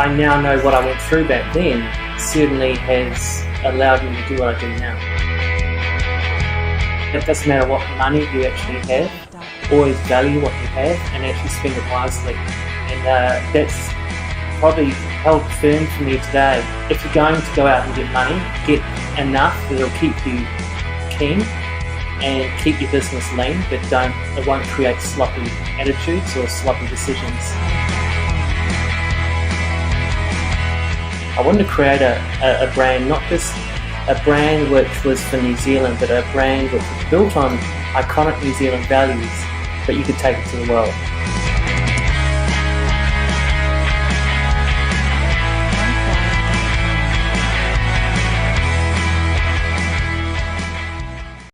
I now know what I went through back then certainly has allowed me to do what I do now. It doesn't matter what money you actually have, always value what you have and actually spend it wisely. And that's probably held firm for me today. If you're going to go out and get money, get enough that it'll keep you keen and keep your business lean, but it won't create sloppy attitudes or sloppy decisions. I wanted to create a brand, not just a brand which was for New Zealand, but a brand which was built on iconic New Zealand values, but you could take it to the world.